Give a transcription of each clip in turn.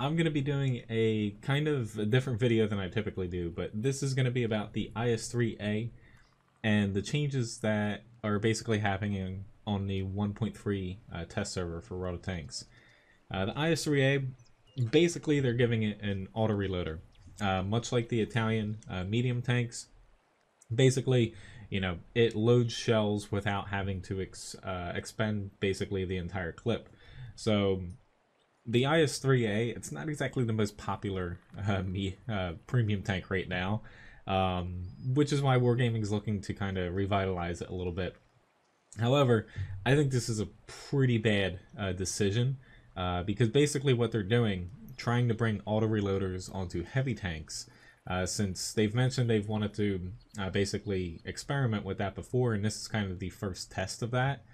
I'm going to be doing a kind of a different video than I typically do, but this is going to be about the IS-3A and the changes that are basically happening on the 1.3 test server for World of Tanks. The IS-3A, basically they're giving it an auto-reloader. Much like the Italian medium tanks, basically, you know, it loads shells without having to expend basically the entire clip. So the IS-3A, it's not exactly the most popular premium tank right now, which is why Wargaming is looking to kind of revitalize it a little bit. However, I think this is a pretty bad decision because basically what they're doing, trying to bring auto-reloaders onto heavy tanks, since they've mentioned they've wanted to basically experiment with that before, and this is kind of the first test of that.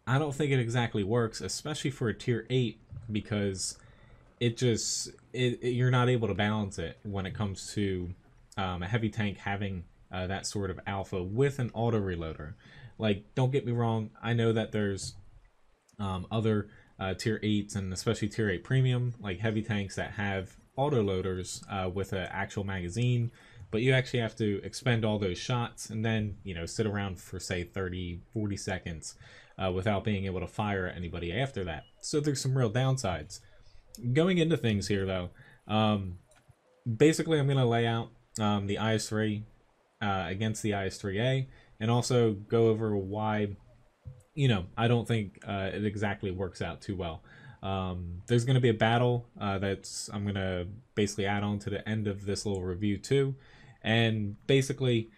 I don't think it exactly works, especially for a tier 8, because you're not able to balance it when it comes to a heavy tank having that sort of alpha with an auto reloader. Like, don't get me wrong, I know that there's other tier 8s and especially tier 8 premium, like heavy tanks that have auto loaders with an actual magazine, but you actually have to expend all those shots and then, you know, sit around for say 30-40 seconds without being able to fire at anybody after that. So there's some real downsides. Going into things here though, basically I'm going to lay out the IS-3 against the IS-3A and also go over why, you know, I don't think it exactly works out too well. There's going to be a battle that's I'm going to basically add on to the end of this little review too, and basically,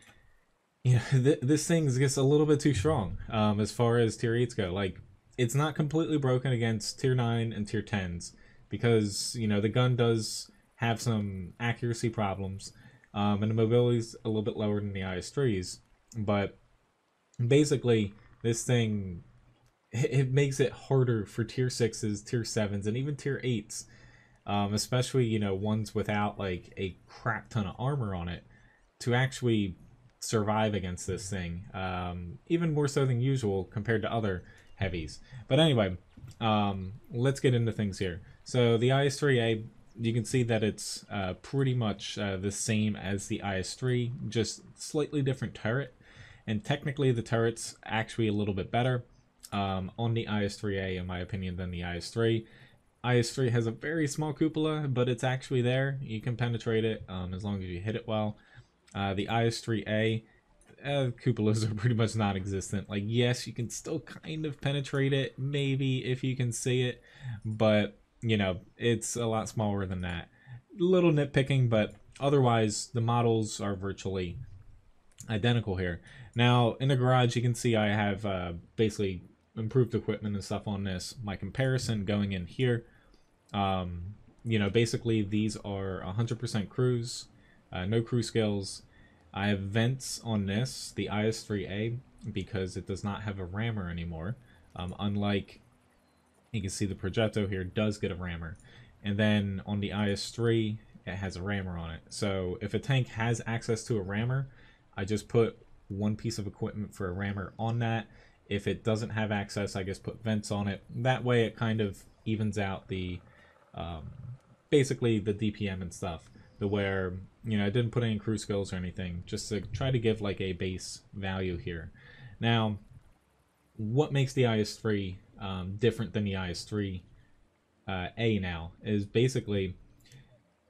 you know, this thing gets a little bit too strong as far as tier 8s go. Like, it's not completely broken against tier 9 and tier 10s because, you know, the gun does have some accuracy problems and the mobility's a little bit lower than the IS-3s, but basically this thing, it makes it harder for tier 6s, tier 7s, and even tier 8s, especially, you know, ones without like a crap ton of armor on it, to actually survive against this thing, even more so than usual compared to other heavies. But anyway, let's get into things here. So the IS-3A, you can see that it's pretty much the same as the IS-3, just slightly different turret, and technically the turret's actually a little bit better on the IS-3A, in my opinion, than the IS-3. IS-3 has a very small cupola, but it's actually there. You can penetrate it as long as you hit it well. The IS-3A, cupolas are pretty much non-existent. Like, yes, you can still kind of penetrate it, maybe, if you can see it, but, you know, it's a lot smaller than that. Little nitpicking, but otherwise, the models are virtually identical here. Now, in the garage, you can see I have basically improved equipment and stuff on this. My comparison going in here, you know, basically these are 100% cruise, no crew skills. I have vents on this, the IS-3A, because it does not have a rammer anymore. Unlike, you can see the Progetto here does get a rammer. And then on the IS-3, it has a rammer on it. So if a tank has access to a rammer, I just put one piece of equipment for a rammer on that. If it doesn't have access, I just put vents on it. That way it kind of evens out the basically the DPM and stuff, to where, you know, I didn't put any crew skills or anything, just to try to give like a base value here. Now, what makes the IS-3 different than the IS-3A now is basically,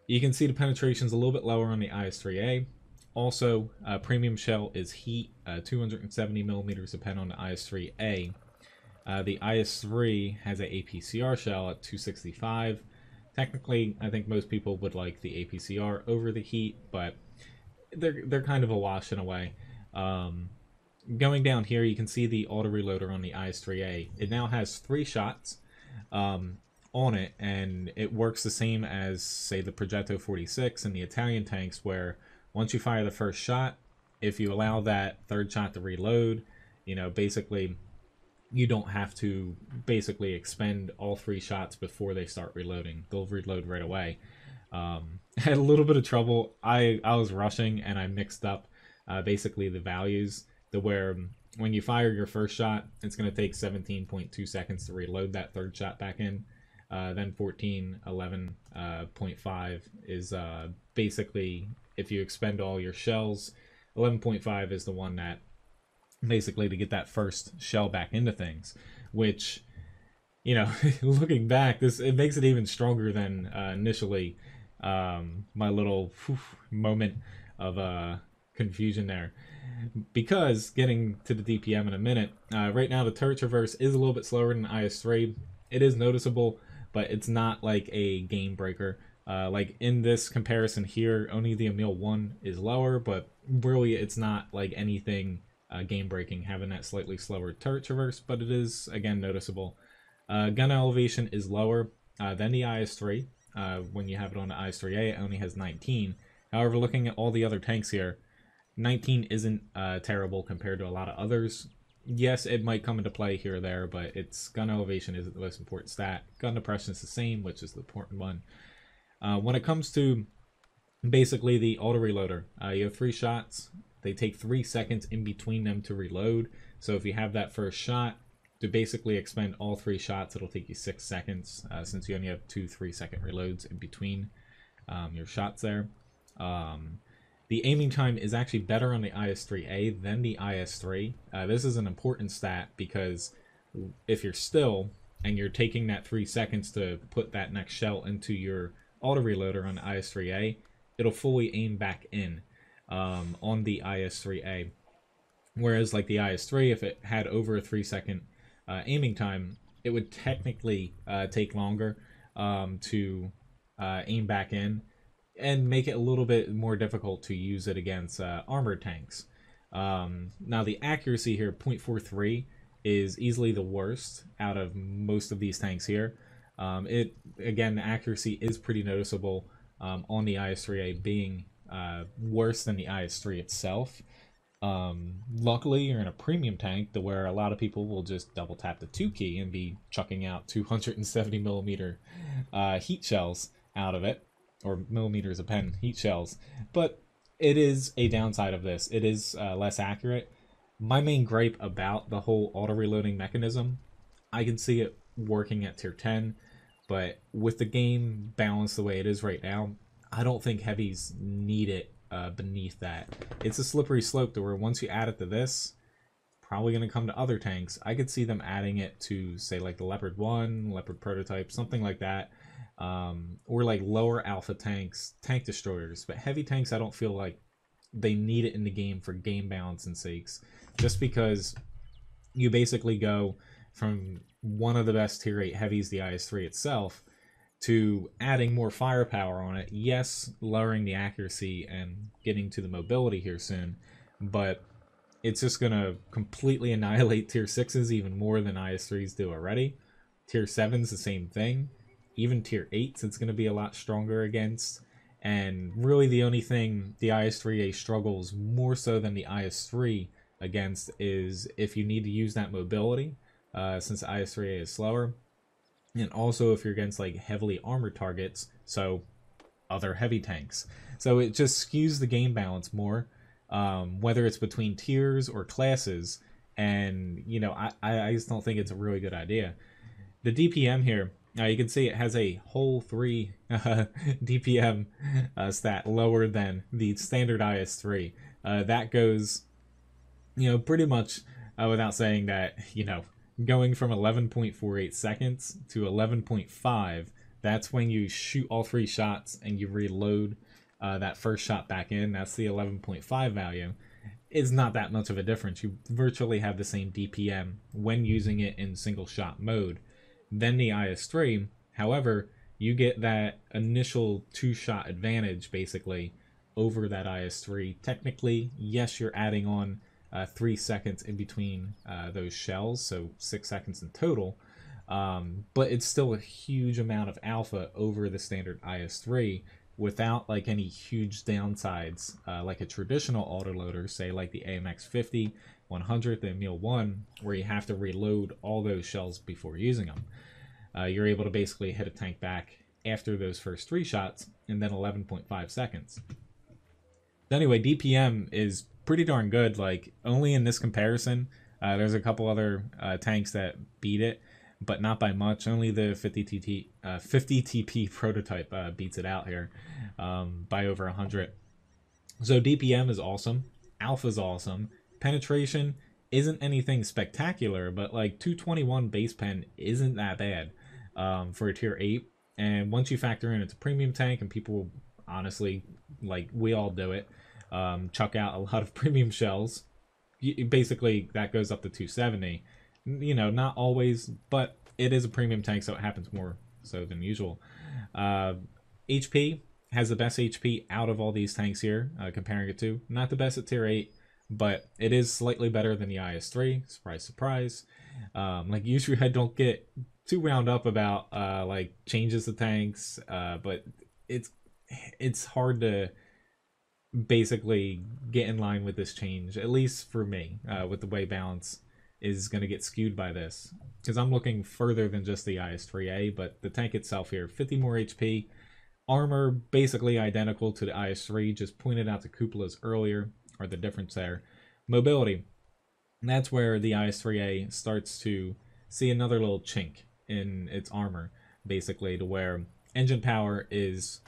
you can see the penetration's a little bit lower on the IS-3A. Also, premium shell is heat, 270 millimeters of pen on the IS-3A. The IS-3 has an APCR shell at 265. Technically, I think most people would like the APCR over the heat, but they're kind of a wash in a way. Going down here, you can see the auto-reloader on the IS-3A. It now has 3 shots on it, and it works the same as, say, the Progetto 46 and the Italian tanks, where once you fire the first shot, if you allow that third shot to reload, you know, basically you don't have to basically expend all 3 shots before they start reloading. They'll reload right away. I had a little bit of trouble. I was rushing and I mixed up basically the values, to where when you fire your first shot, it's going to take 17.2 seconds to reload that third shot back in. then 14, 11.5 is basically if you expend all your shells. 11.5 is the one that basically to get that first shell back into things, which, you know, looking back, it makes it even stronger than initially. My little moment of confusion there, because getting to the DPM in a minute. Right now, the turret traverse is a little bit slower than IS-3. It is noticeable, but it's not like a game breaker. Like in this comparison here, only the Emil 1 is lower, but really it's not like anything game breaking having that slightly slower turret traverse, but it is again noticeable. Gun elevation is lower than the IS-3. When you have it on the IS-3A, it only has 19. However, looking at all the other tanks here, 19 isn't terrible compared to a lot of others. Yes, it might come into play here or there, but its gun elevation isn't the most important stat. Gun depression is the same, which is the important one. When it comes to basically the autoreloader, you have 3 shots. They take 3 seconds in between them to reload. So if you have that first shot, to basically expend all 3 shots, it'll take you 6 seconds, since you only have 2 3-second reloads in between your shots there. The aiming time is actually better on the IS-3A than the IS-3. This is an important stat because if you're still and you're taking that 3 seconds to put that next shell into your auto-reloader on the IS-3A, it'll fully aim back in on the IS-3A. Whereas like the IS-3, if it had over a 3-second aiming time, it would technically take longer to aim back in and make it a little bit more difficult to use it against armored tanks. Now the accuracy here, 0.43, is easily the worst out of most of these tanks here. Again, the accuracy is pretty noticeable on the IS-3A being worse than the IS-3 itself. Luckily, you're in a premium tank to where a lot of people will just double tap the 2 key and be chucking out 270 millimeter heat shells out of it, or millimeters of pen heat shells. But it is a downside of this. It is less accurate. My main gripe about the whole auto reloading mechanism, I can see it working at tier 10, but with the game balanced the way it is right now, I don't think heavies need it beneath that. It's a slippery slope to where once you add it to this, probably going to come to other tanks. I could see them adding it to, say, like the Leopard 1, Leopard Prototype, something like that. Or like lower alpha tanks, tank destroyers. But heavy tanks, I don't feel like they need it in the game for game balance and sakes. Just because you basically go from one of the best tier 8 heavies, the IS-3 itself, to adding more firepower on it. Yes, lowering the accuracy and getting to the mobility here soon, but it's just going to completely annihilate tier 6s even more than IS-3s do already. Tier 7s, the same thing. Even tier 8s, it's going to be a lot stronger against. And really the only thing the IS-3A struggles more so than the IS-3 against is if you need to use that mobility, since the IS-3A is slower. And also if you're against like heavily armored targets, so other heavy tanks. So it just skews the game balance more, whether it's between tiers or classes. And, you know, I just don't think it's a really good idea. The DPM here, you can see it has a whole 3 DPM stat lower than the standard IS-3. That goes, you know, pretty much without saying that, you know, going from 11.48 seconds to 11.5, that's when you shoot all 3 shots and you reload that first shot back in. That's the 11.5 value. It's not that much of a difference. You virtually have the same DPM when using it in single shot mode than the IS-3. However, you get that initial 2-shot advantage basically over that IS-3. Technically, yes, you're adding on 3 seconds in between those shells, so 6 seconds in total, but it's still a huge amount of alpha over the standard IS-3 without like any huge downsides like a traditional autoloader, say like the AMX 50, 100, the Emil 1, where you have to reload all those shells before using them. You're able to basically hit a tank back after those first 3 shots in then 11.5 seconds. Anyway, DPM is pretty darn good. Like, only in this comparison, there's a couple other tanks that beat it, but not by much. Only the 50 TP prototype beats it out here by over 100. So DPM is awesome. Alpha's awesome. Penetration isn't anything spectacular, but like 221 base pen isn't that bad for a tier 8. And once you factor in it's a premium tank, and people honestly, like we all do it, chuck out a lot of premium shells. Basically, that goes up to 270. You know, not always, but it is a premium tank, so it happens more so than usual. HP has the best HP out of all these tanks here, comparing it to. Not the best at tier 8, but it is slightly better than the IS-3. Surprise, surprise. Like, usually I don't get too wound up about like changes to tanks, but it's hard to basically get in line with this change, at least for me, with the way balance is going to get skewed by this. Because I'm looking further than just the IS-3A, but the tank itself here, 50 more HP, armor basically identical to the IS-3, just pointed out to cupolas earlier, or the difference there. Mobility, that's where the IS-3A starts to see another little chink in its armor, basically, to where engine power is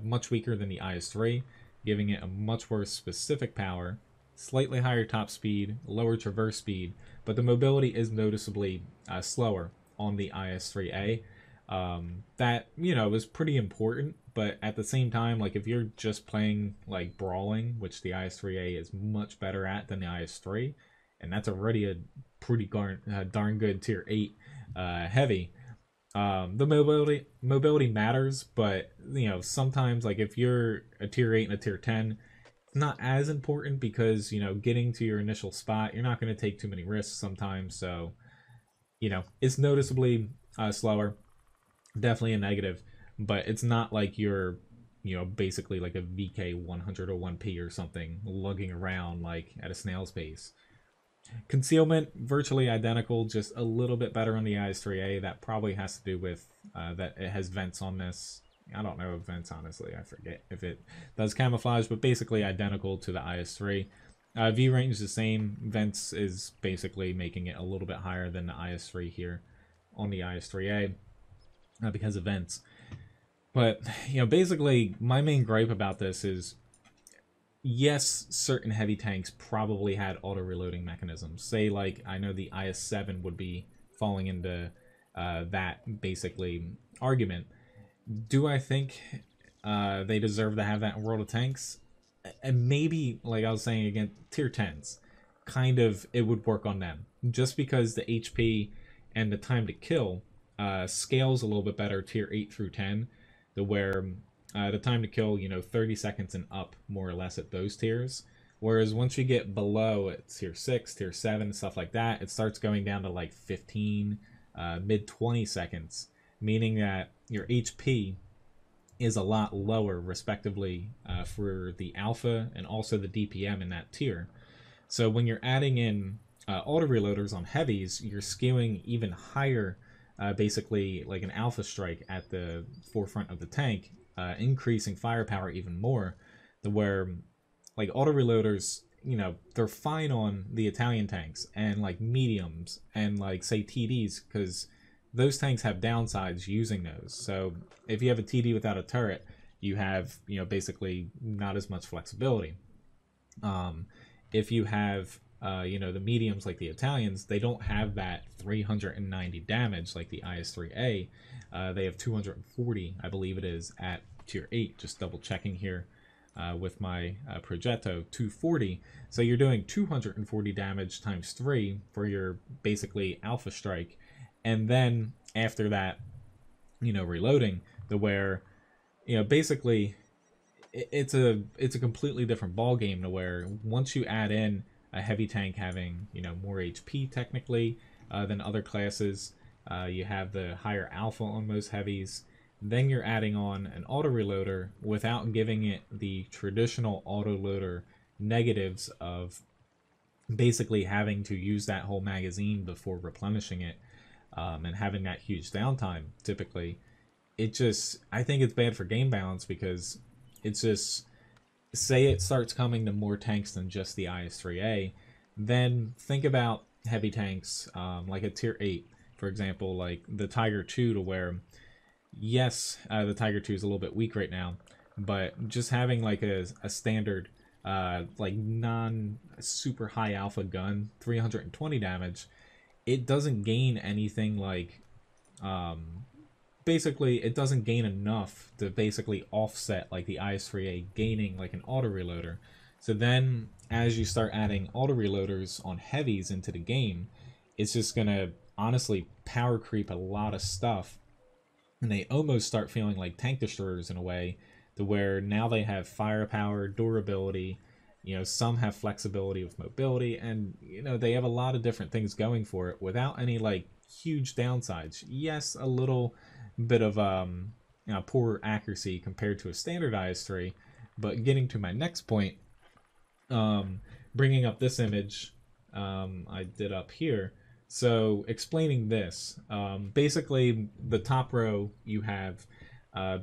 much weaker than the IS-3, giving it a much worse specific power, slightly higher top speed, lower traverse speed, but the mobility is noticeably slower on the IS-3A. That, you know, is pretty important, but at the same time, like, if you're just playing like brawling, which the IS-3A is much better at than the IS-3, and that's already a pretty darn good tier 8 heavy, the mobility matters, but you know, sometimes, like, if you're a tier 8 and a tier 10, it's not as important, because, you know, getting to your initial spot, you're not going to take too many risks sometimes, so, you know, it's noticeably slower. Definitely a negative, but it's not like you're, you know, basically like a VK 101p or something lugging around like at a snail's pace. Concealment, virtually identical, just a little bit better on the IS-3A. That probably has to do with that it has vents on this. I don't know if vents, honestly. I forget if it does camouflage, but basically identical to the IS-3. View range is the same. Vents is basically making it a little bit higher than the IS-3 here on the IS-3A because of vents. But, you know, basically my main gripe about this is, yes, certain heavy tanks probably had auto-reloading mechanisms. Say, like, I know the IS-7 would be falling into that, basically, argument. Do I think they deserve to have that in World of Tanks? And maybe, like I was saying again, tier 10s, kind of, it would work on them. Just because the HP and the time to kill scales a little bit better tier 8 through 10, to where the time to kill, you know, 30 seconds and up, more or less, at those tiers. Whereas once you get below at tier 6, tier 7, stuff like that, it starts going down to like 15, mid 20 seconds, meaning that your HP is a lot lower, respectively, for the alpha and also the DPM in that tier. So when you're adding in auto-reloaders on heavies, you're skewing even higher, basically like an alpha strike at the forefront of the tank, increasing firepower even more, to where, like, auto-reloaders, you know, they're fine on the Italian tanks and like mediums and like, say, TDs, because those tanks have downsides using those. So if you have a TD without a turret, you have, you know, basically not as much flexibility. If you have you know, the mediums like the Italians, they don't have that 390 damage like the IS-3A. They have 240, I believe it is, at tier 8. Just double checking here with my Progetto, 240. So you're doing 240 damage times 3 for your basically alpha strike. And then after that, you know, reloading, to where, you know, basically it's a completely different ball game, to where once you add in a heavy tank having, you know, more HP technically than other classes, you have the higher alpha on most heavies, then you're adding on an auto-reloader without giving it the traditional auto-loader negatives of basically having to use that whole magazine before replenishing it, and having that huge downtime typically. It just, I think it's bad for game balance, because it's just, say it starts coming to more tanks than just the IS-3A, then think about heavy tanks like a tier 8. for example, like the Tiger 2, to where, yes, the Tiger 2 is a little bit weak right now, but just having like a standard, like non super high alpha gun, 320 damage, it doesn't gain anything like, basically it doesn't gain enough to basically offset like the IS-3A gaining like an auto-reloader. So then as you start adding auto-reloaders on heavies into the game, it's just gonna honestly power creep a lot of stuff, and they almost start feeling like tank destroyers in a way, to where now they have firepower, durability, you know, some have flexibility with mobility, and you know, they have a lot of different things going for it without any like huge downsides. Yes, a little bit of you know, poor accuracy compared to a standard IS-3, but getting to my next point, bringing up this image I did up here. So explaining this, basically the top row you have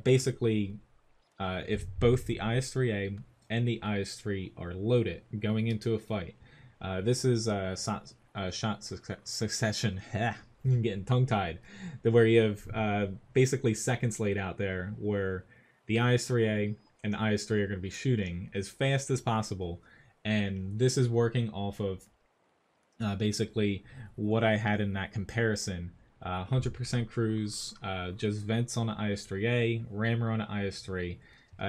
basically if both the IS-3A and the IS-3 are loaded going into a fight. This is shot succession. I'm getting tongue-tied. Where you have basically seconds laid out there where the IS-3A and the IS-3 are going to be shooting as fast as possible. And this is working off of basically what I had in that comparison. 100% cruise, just vents on the IS-3A, rammer on the IS-3,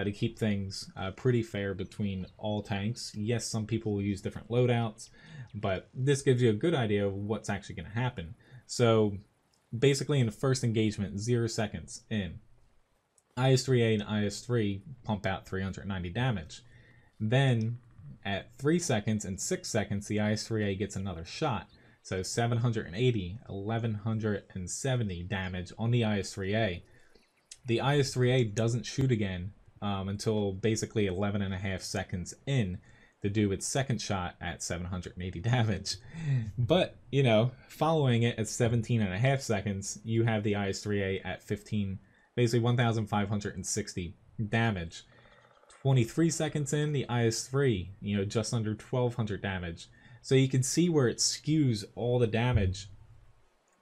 to keep things pretty fair between all tanks. Yes, some people will use different loadouts, but this gives you a good idea of what's actually going to happen. So basically in the first engagement, 0 seconds in, IS-3A and IS-3 pump out 390 damage. Then at 3 seconds and 6 seconds, the IS-3A gets another shot. So 780, 1170 damage on the IS-3A. The IS-3A doesn't shoot again until basically 11.5 seconds in to do its second shot at 780 damage. But, you know, following it at 17.5 seconds, you have the IS-3A at 15, basically 1,560 damage. 23 seconds in, the IS-3, you know, just under 1,200 damage. So you can see where it skews all the damage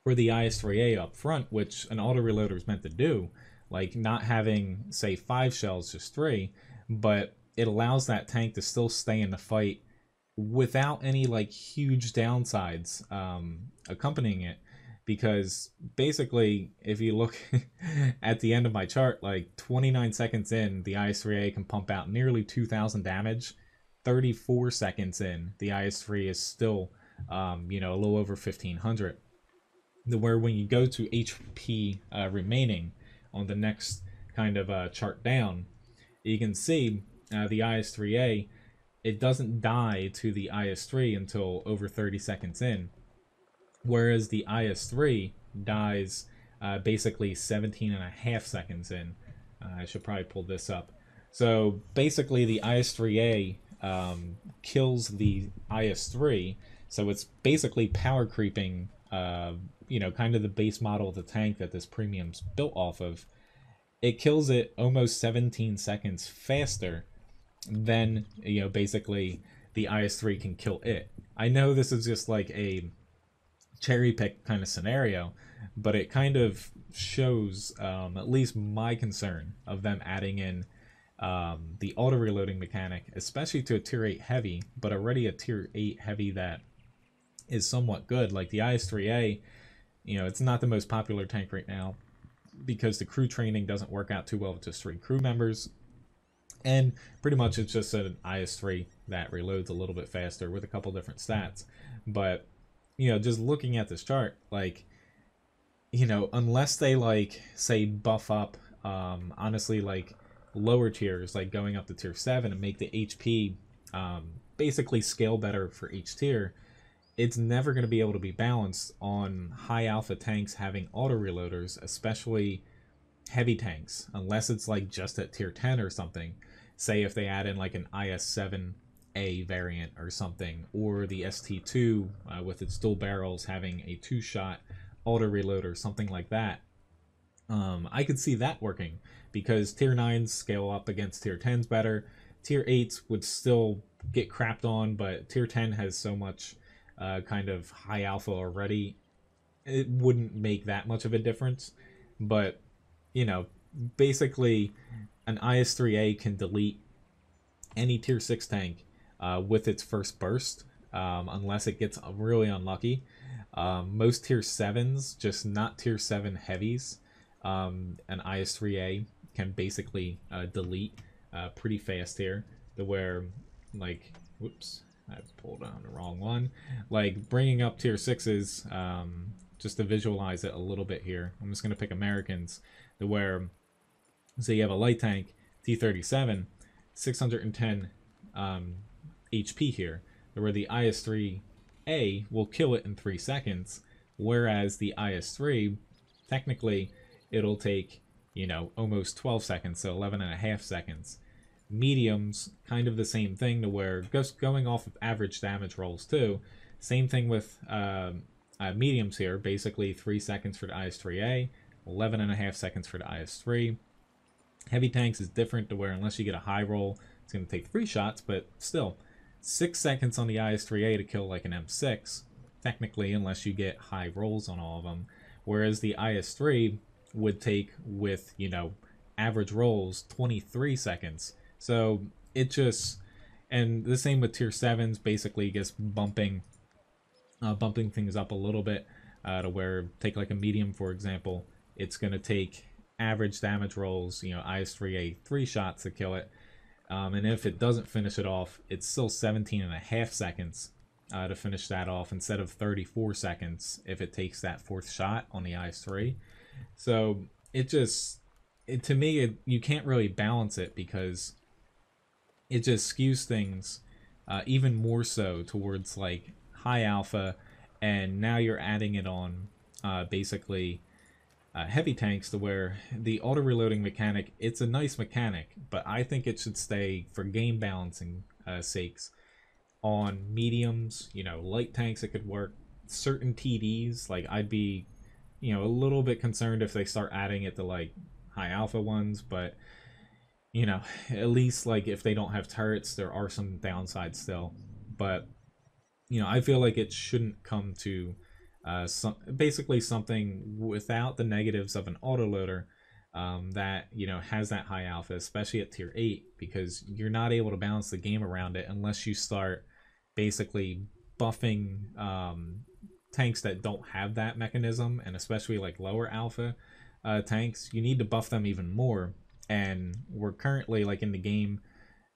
for the IS-3A up front, which an auto-reloader is meant to do. Like, not having, say, 5 shells, just 3, but it allows that tank to still stay in the fight without any, like, huge downsides accompanying it. Because, basically, if you look at the end of my chart, like, 29 seconds in, the IS-3A can pump out nearly 2,000 damage. 34 seconds in, the IS-3 is still, you know, a little over 1,500. Where when you go to HP remaining on the next kind of chart down, you can see the IS-3A, it doesn't die to the IS-3 until over 30 seconds in, whereas the IS-3 dies basically 17.5 seconds in. I should probably pull this up. So basically the IS-3A kills the IS-3, so it's basically power creeping, you know, kind of the base model of the tank that this premium's built off of. It kills it almost 17 seconds faster than, you know, basically the IS-3 can kill it. I know this is just like a cherry pick kind of scenario, but it kind of shows at least my concern of them adding in the auto reloading mechanic, especially to a tier 8 heavy, but already a tier 8 heavy that is somewhat good. Like the IS-3A, you know, it's not the most popular tank right now because the crew training doesn't work out too well with just 3 crew members, and pretty much it's just an IS-3 that reloads a little bit faster with a couple different stats. But, you know, just looking at this chart, like, you know, unless they, like, say buff up, honestly, like, lower tiers, like going up to tier 7 and make the HP basically scale better for each tier, it's never going to be able to be balanced on high alpha tanks having auto reloaders, especially heavy tanks, unless it's like just at tier 10 or something. Say if they add in like an IS-3A variant or something, or the ST2 with its dual barrels having a 2-shot auto reloader, something like that. I could see that working because tier 9s scale up against tier 10s better. Tier 8s would still get crapped on, but tier 10 has so much kind of high alpha already. it wouldn't make that much of a difference. But, you know, basically an IS-3A can delete any tier 6 tank with its first burst, unless it gets really unlucky. Most tier 7s, just not tier 7 heavies, an IS-3A can basically delete pretty fast here, to where, like, whoops, I pulled on the wrong one. Like, bringing up tier 6s, just to visualize it a little bit here, I'm just going to pick Americans, to where, so you have a light tank, T-37, 610 HP here, where the IS-3A will kill it in 3 seconds, whereas the IS-3, technically, it'll take, you know, almost 12 seconds, so 11 and a half seconds. Mediums, kind of the same thing, to where, just going off of average damage rolls too, same thing with mediums here, basically 3 seconds for the IS-3A, 11 and a half seconds for the IS-3. Heavy tanks is different, to where unless you get a high roll, it's going to take 3 shots, but still, 6 seconds on the IS-3A to kill like an M6, technically, unless you get high rolls on all of them, whereas the IS-3 would take, with, you know, average rolls, 23 seconds. So it just, and the same with tier 7s, basically just bumping things up a little bit, to where, take like a medium for example, it's going to take average damage rolls, you know, IS-3A 3 shots to kill it, and if it doesn't finish it off, it's still 17 and a half seconds to finish that off, instead of 34 seconds if it takes that 4th shot on the IS-3. So it just, to me, you can't really balance it, because it just skews things even more so towards like high alpha, and now you're adding it on basically heavy tanks, to where the auto-reloading mechanic, it's a nice mechanic, but I think it should stay, for game balancing sakes, on mediums. You know, light tanks, it could work. Certain TDs, like, I'd be, you know, a little bit concerned if they start adding it to like high alpha ones, but, you know, at least like if they don't have turrets, there are some downsides still. But, you know, I feel like it shouldn't come to basically something without the negatives of an autoloader, that, you know, has that high alpha, especially at tier 8, because you're not able to balance the game around it unless you start basically buffing tanks that don't have that mechanism, and especially like lower alpha tanks, you need to buff them even more. And we're currently, like, in the game,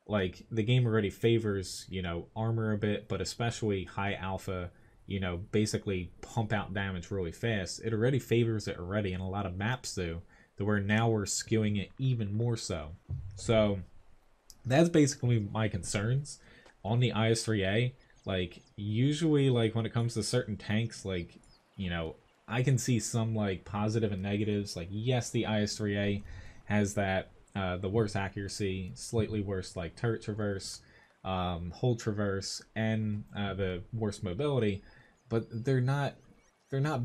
like, the game already favors, you know, armor a bit, but especially high alpha, you know, basically pump out damage really fast. It already favors it already, and a lot of maps do, to where now we're skewing it even more so. So that's basically my concerns on the IS-3A. Like, usually, like, when it comes to certain tanks, like, you know, I can see some, like, positive and negatives. Like, yes, the IS-3A has that, the worst accuracy, slightly worse, like, turret traverse, hold traverse, and the worst mobility, but they're not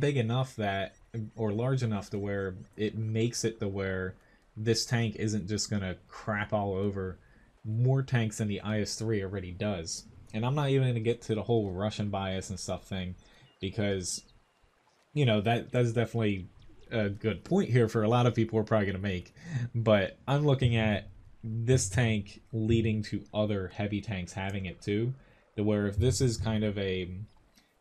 big enough that, or large enough to where it makes it to where this tank isn't just gonna crap all over more tanks than the IS-3 already does. And I'm not even gonna get to the whole Russian bias and stuff thing, because, you know, that's definitely a good point here for a lot of people are probably gonna make. But I'm looking at this tank leading to other heavy tanks having it too, to where if this is kind of a,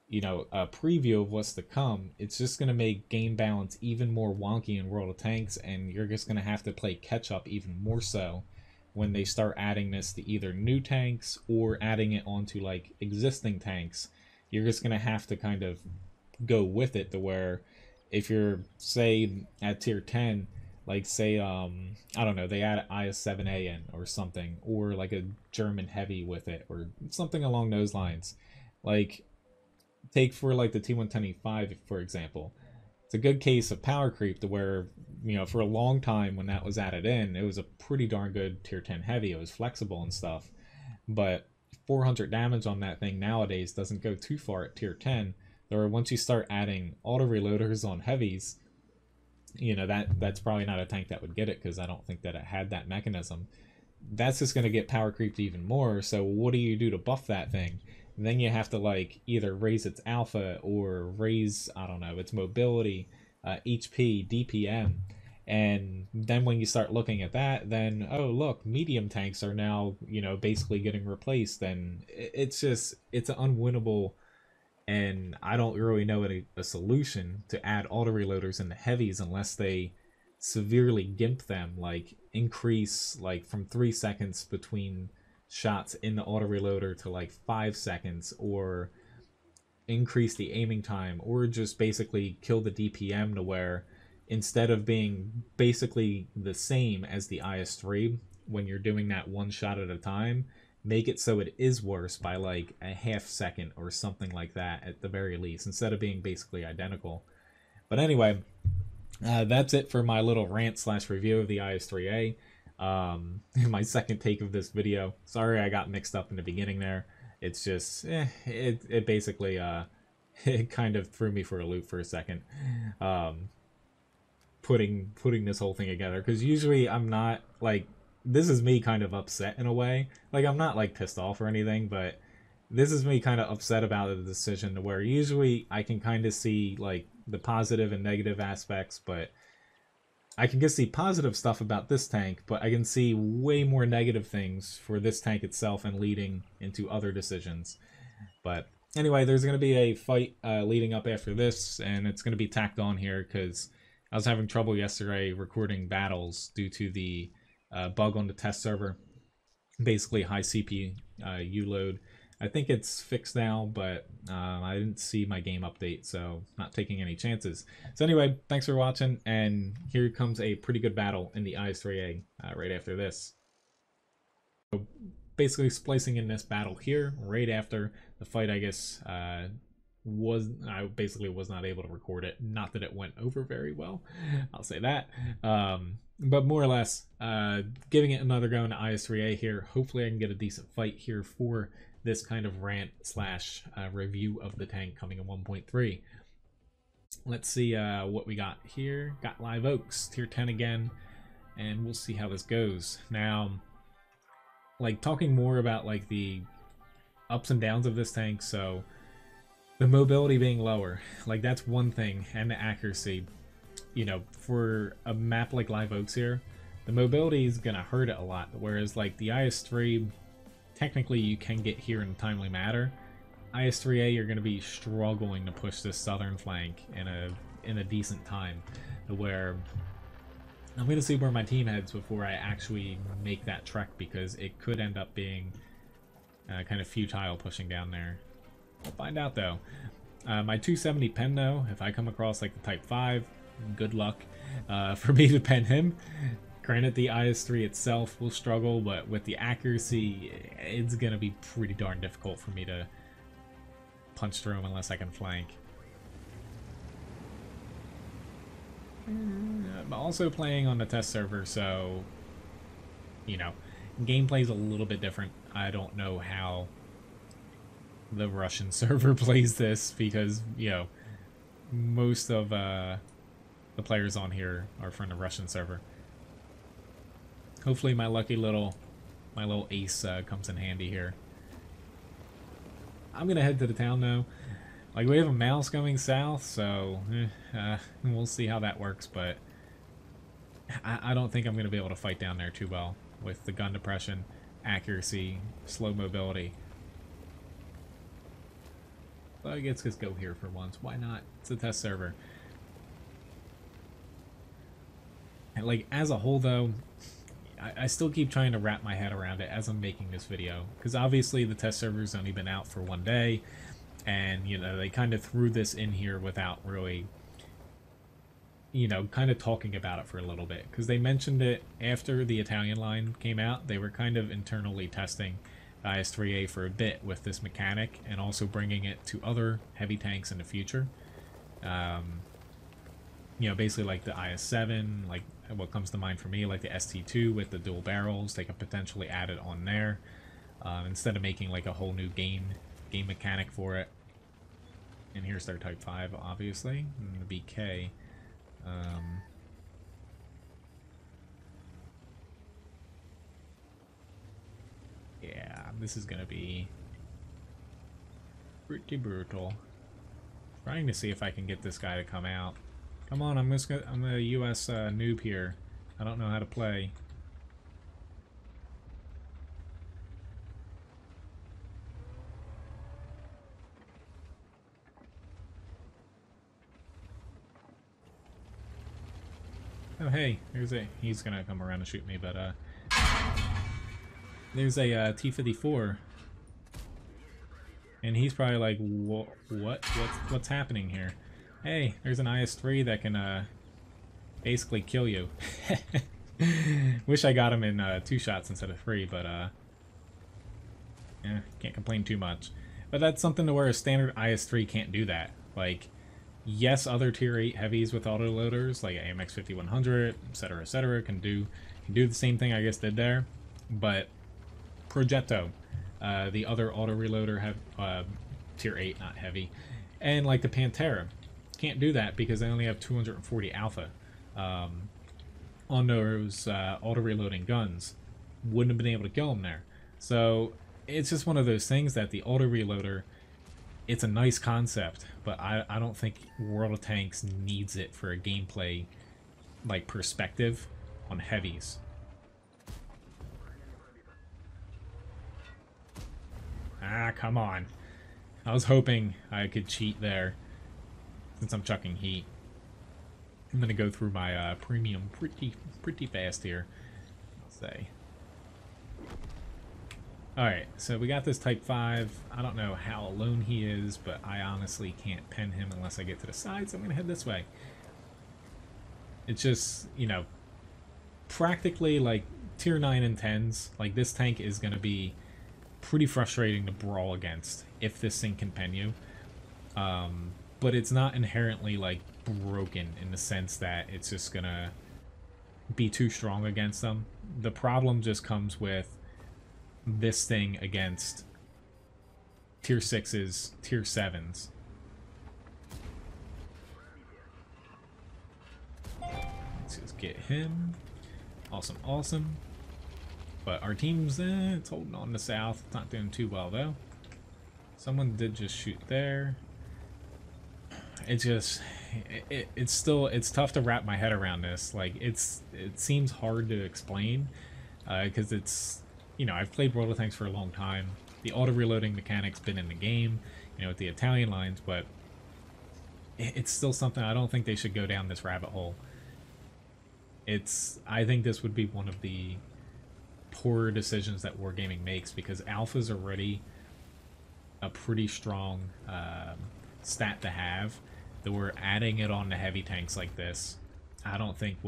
you know, a preview of what's to come, it's just going to make game balance even more wonky in World of Tanks, and you're just going to have to play catch up even more so when they start adding this to either new tanks or adding it onto like existing tanks. You're just going to have to kind of go with it, to where if you're, say, at tier 10, like, say, I don't know, they add IS-3A in or something, or like a German heavy with it, or something along those lines. Like, take for like the T110E5, for example. It's a good case of power creep, to where, you know, for a long time when that was added in, it was a pretty darn good tier 10 heavy. It was flexible and stuff. But 400 damage on that thing nowadays doesn't go too far at tier 10. Or once you start adding auto-reloaders on heavies, you know, that's probably not a tank that would get it, because I don't think that it had that mechanism. That's just going to get power creeped even more. So what do you do to buff that thing? then you have to like either raise its alpha or raise, I don't know, its mobility, HP, DPM. And then when you start looking at that, then oh look, medium tanks are now, you know, basically getting replaced. And it's just, it's an unwinnable, and I don't really know a solution to add autoreloaders in the heavies unless they severely gimp them, like increase like from 3 seconds between shots in the autoreloader to like 5 seconds, or increase the aiming time, or just basically kill the DPM to where instead of being basically the same as the IS-3 when you're doing that one shot at a time, make it so it is worse by like a half second or something like that at the very least, instead of being basically identical. But anyway, that's it for my little rant slash review of the IS-3A. My second take of this video. Sorry I got mixed up in the beginning there. It's just, it basically, it kind of threw me for a loop for a second. Putting this whole thing together, because usually I'm not like, this is me kind of upset in a way. Like, I'm not like pissed off or anything, but this is me kind of upset about the decision, to where usually I can kind of see like the positive and negative aspects, but I can just see positive stuff about this tank, but I can see way more negative things for this tank itself and leading into other decisions. But anyway, there's going to be a fight leading up after this, and it's going to be tacked on here because I was having trouble yesterday recording battles due to the bug on the test server. Basically high CPU load. I think it's fixed now, but I didn't see my game update, so not taking any chances. So anyway, thanks for watching, and here comes a pretty good battle in the IS-3A right after this. So basically splicing in this battle here right after the fight, I guess, I basically was not able to record it. Not that it went over very well, I'll say that. But more or less, giving it another go in the IS-3A here. Hopefully I can get a decent fight here for this kind of rant slash review of the tank coming in 1.3. Let's see what we got here. Got Live Oaks, tier 10 again, and we'll see how this goes. Now, like, talking more about like the ups and downs of this tank, so the mobility being lower, like that's one thing, and the accuracy. You know, for a map like Live Oaks here, the mobility is gonna hurt it a lot, whereas like the IS-3, technically you can get here in a timely manner. IS-3A, you're gonna be struggling to push this southern flank in a decent time, to where I'm gonna see where my team heads before I actually make that trek, because it could end up being kind of futile pushing down there. We'll find out though. My 270 pen though, if I come across like the Type 5, good luck for me to pen him. Granted, the IS-3 itself will struggle, but with the accuracy, it's going to be pretty darn difficult for me to punch through him unless I can flank. I'm also playing on the test server, so, you know, gameplay's a little bit different. I don't know how the Russian server plays this, because, you know, most of the players on here are from the Russian server. Hopefully my little ace comes in handy here. I'm gonna head to the town though. Like, we have a mouse going south, so we'll see how that works, but I don't think I'm gonna be able to fight down there too well with the gun depression, accuracy, slow mobility. But I guess just go here for once. Why not? It's a test server. And like, as a whole though, I still keep trying to wrap my head around it as I'm making this video, because obviously the test server's only been out for one day, and you know, they kind of threw this in here without really, you know, kind of talking about it for a little bit, because they mentioned it after the Italian line came out. They were kind of internally testing IS-3A for a bit with this mechanic, and also bringing it to other heavy tanks in the future. You know, basically like the IS-7, like what comes to mind for me, like the ST2 with the dual barrels, they could potentially add it on there, instead of making like a whole new game mechanic for it. And here's their Type 5, obviously, and the BK. Yeah, this is gonna be Pretty brutal. Trying to see if I can get this guy to come out. Come on, I'm a US noob here. I don't know how to play. Oh hey, he's gonna come around and shoot me, but there's a T-54. And he's probably like, what's happening here? Hey, there's an IS-3 that can basically kill you. Wish I got him in 2 shots instead of 3, but yeah, can't complain too much. But that's something to where a standard IS-3 can't do that. Like, yes, other tier 8 heavies with autoloaders like AMX 5100, etc., can do the same thing I guess did there, but Progetto, the other auto-reloader, have tier 8, not heavy, and like the Pantera can't do that because they only have 240 alpha on those auto-reloading guns. Wouldn't have been able to kill them there. So it's just one of those things that the auto-reloader, it's a nice concept, but I don't think World of Tanks needs it for a gameplay like perspective on heavies. Ah, come on. I was hoping I could cheat there since I'm chucking heat. I'm gonna go through my premium pretty fast here, I'll say. Alright, so we got this Type 5. I don't know how alone he is, but I honestly can't pen him unless I get to the side, so I'm gonna head this way. It's just, you know, practically like tier 9 and 10s, like this tank is gonna be pretty frustrating to brawl against if this thing can pen you. But it's not inherently like broken in the sense that it's just gonna be too strong against them. The problem just comes with this thing against tier 6s, tier 7s. Let's just get him. Awesome, awesome. But our team's it's holding on to south. It's not doing too well though. Someone did just shoot there. It just it's tough to wrap my head around this. Like it seems hard to explain because it's, you know, I've played World of Tanks for a long time. The auto reloading mechanic's been in the game, you know, with the Italian lines, but it's still something I don't think they should go down this rabbit hole. I think this would be one of the poorer decisions that Wargaming makes because Alpha's already a pretty strong stat to have. That we're adding it on to heavy tanks like this, I don't think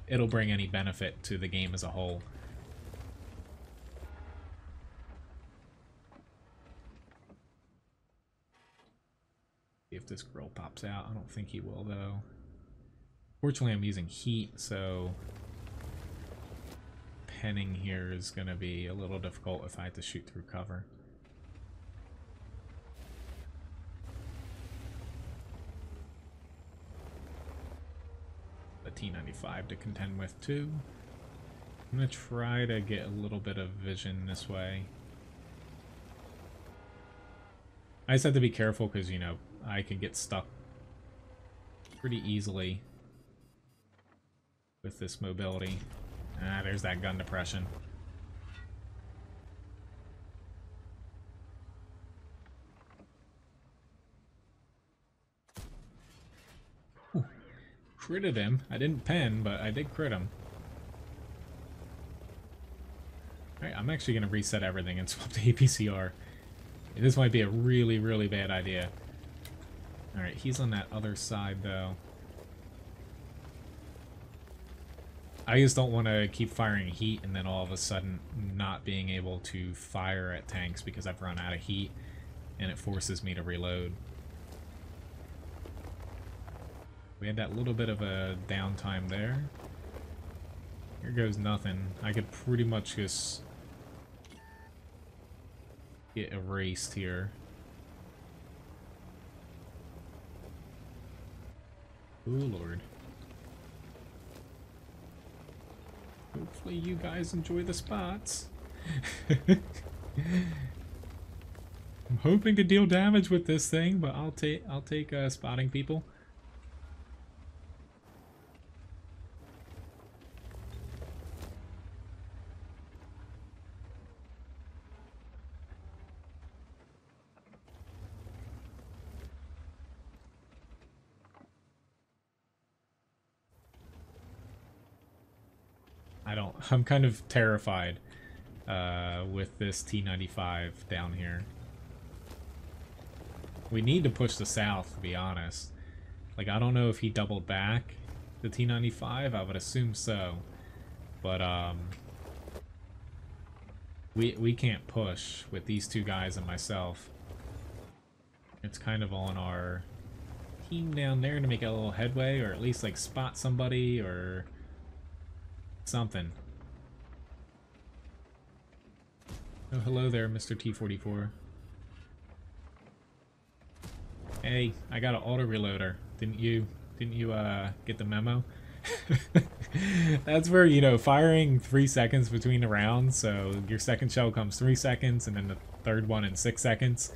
it'll bring any benefit to the game as a whole. See if this girl pops out. I don't think he will though. Fortunately, I'm using heat, so penning here is going to be a little difficult if I had to shoot through cover. A T-95 to contend with too. I'm going to try to get a little bit of vision this way. I just have to be careful because, you know, I can get stuck pretty easily with this mobility. Ah, there's that gun depression. Ooh, critted him. I didn't pen, but I did crit him. Alright, I'm actually going to reset everything and swap to APCR. This might be a really, really bad idea. Alright, he's on that other side, though. I just don't want to keep firing heat and then all of a sudden not being able to fire at tanks because I've run out of heat and it forces me to reload. We had that little bit of a downtime there. Here goes nothing. I could pretty much just get erased here. Oh Lord. Hopefully you guys enjoy the spots. I'm hoping to deal damage with this thing, but I'll take spotting people. I'm kind of terrified with this T-95 down here. We need to push the south, to be honest. Like, I don't know if he doubled back the T-95. I would assume so. But, we can't push with these two guys and myself. It's kind of on our team down there to make a little headway, or at least, like, spot somebody, or something. Oh, hello there, Mr. T-44. Hey, I got an auto-reloader. Didn't you get the memo? That's where, you know, firing 3 seconds between the rounds, so your second shell comes 3 seconds, and then the third one in 6 seconds.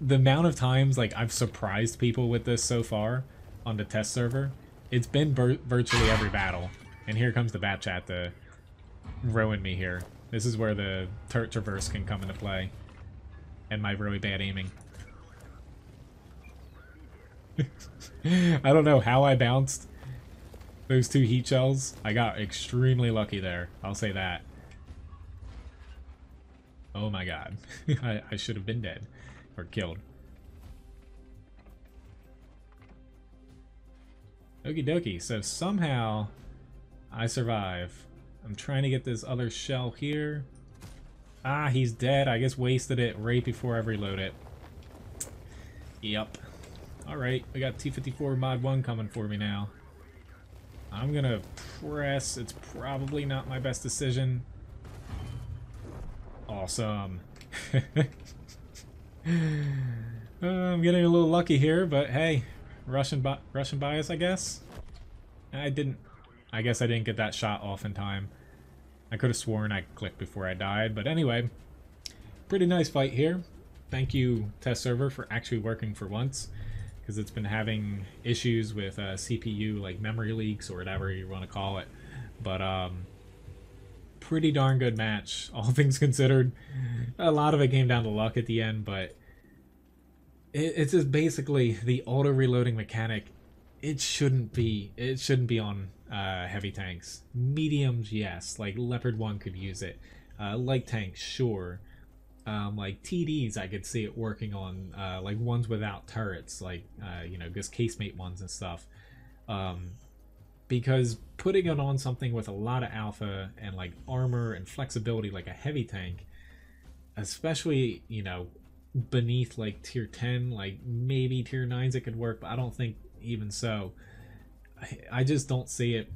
The amount of times, like, I've surprised people with this so far on the test server, it's been virtually every battle. And here comes the bat chat to ruin me here. This is where the turret traverse can come into play. And my really bad aiming. I don't know how I bounced those 2 heat shells. I got extremely lucky there. I'll say that. Oh my god. I should have been dead. Or killed. Okie dokie. So somehow I survive. I'm trying to get this other shell here. Ah, he's dead. I guess wasted it right before I reload it. Yep. Alright, we got T-54 Mod 1 coming for me now. I'm gonna press. It's probably not my best decision. Awesome. I'm getting a little lucky here, but hey, Russian bias, I guess. I guess I didn't get that shot off in time. I could have sworn I clicked before I died, but anyway, pretty nice fight here. Thank you, test server, for actually working for once, because it's been having issues with CPU, like memory leaks or whatever you want to call it. But pretty darn good match, all things considered. A lot of it came down to luck at the end, but it's just basically the auto-reloading mechanic. It shouldn't be on heavy tanks. Mediums, yes, like Leopard 1 could use it. Light tanks, sure. Like TDs, I could see it working on, like ones without turrets, like, you know, just casemate ones and stuff. Because putting it on something with a lot of alpha and like armor and flexibility like a heavy tank, especially, you know, beneath like tier 10, like maybe tier 9s it could work, but I don't think even so. I just don't see it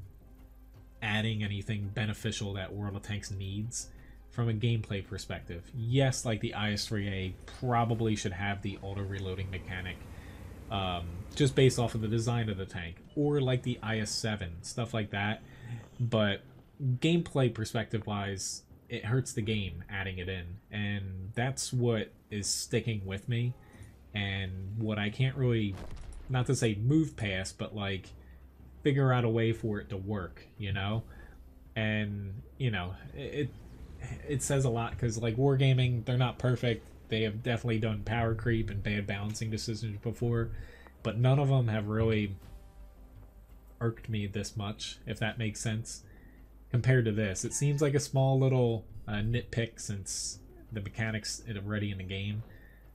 adding anything beneficial that World of Tanks needs from a gameplay perspective. Yes, like the IS-3A probably should have the auto-reloading mechanic, just based off of the design of the tank, or like the IS-7, stuff like that. But gameplay perspective wise, it hurts the game adding it in, and that's what is sticking with me, and what I can't really, not to say move past, but like figure out a way for it to work, you know. And you know, it says a lot, because like Wargaming, they're not perfect. They have definitely done power creep and bad balancing decisions before, but none of them have really irked me this much, if that makes sense. Compared to this, it seems like a small little nitpick since the mechanics are already in the game,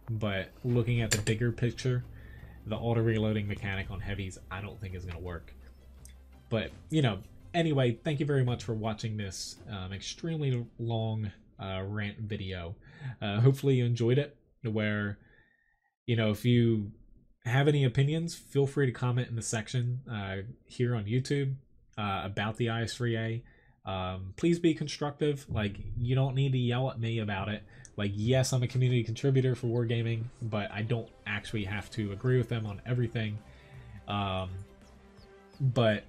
but looking at the bigger picture, the auto-reloading mechanic on heavies, I don't think is going to work. But, you know, anyway, thank you very much for watching this extremely long rant video. Hopefully you enjoyed it, where, you know, if you have any opinions, feel free to comment in the section here on YouTube about the IS-3A. Please be constructive. Like, you don't need to yell at me about it. Like, yes, I'm a community contributor for Wargaming, but I don't actually have to agree with them on everything. But,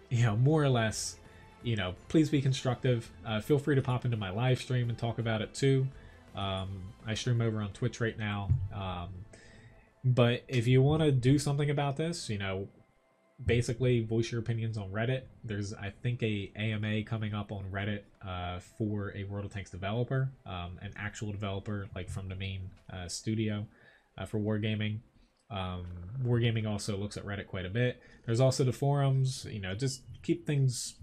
you know, more or less, you know, please be constructive. Feel free to pop into my live stream and talk about it too. I stream over on Twitch right now. But if you want to do something about this, you know, basically voice your opinions on Reddit. There's, I think, a AMA coming up on Reddit for a World of Tanks developer, an actual developer, like from the main studio for Wargaming. Wargaming also looks at Reddit quite a bit. There's also the forums. You know, just keep things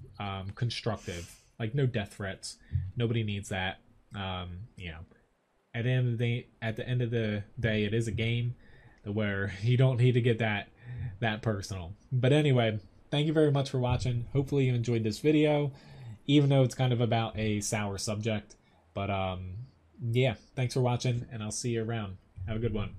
constructive. Like, no death threats. Nobody needs that. You know, at the end of the day, it is a game where you don't need to get that personal. But anyway, thank you very much for watching. Hopefully you enjoyed this video, even though it's kind of about a sour subject. But yeah, thanks for watching, and I'll see you around. Have a good one.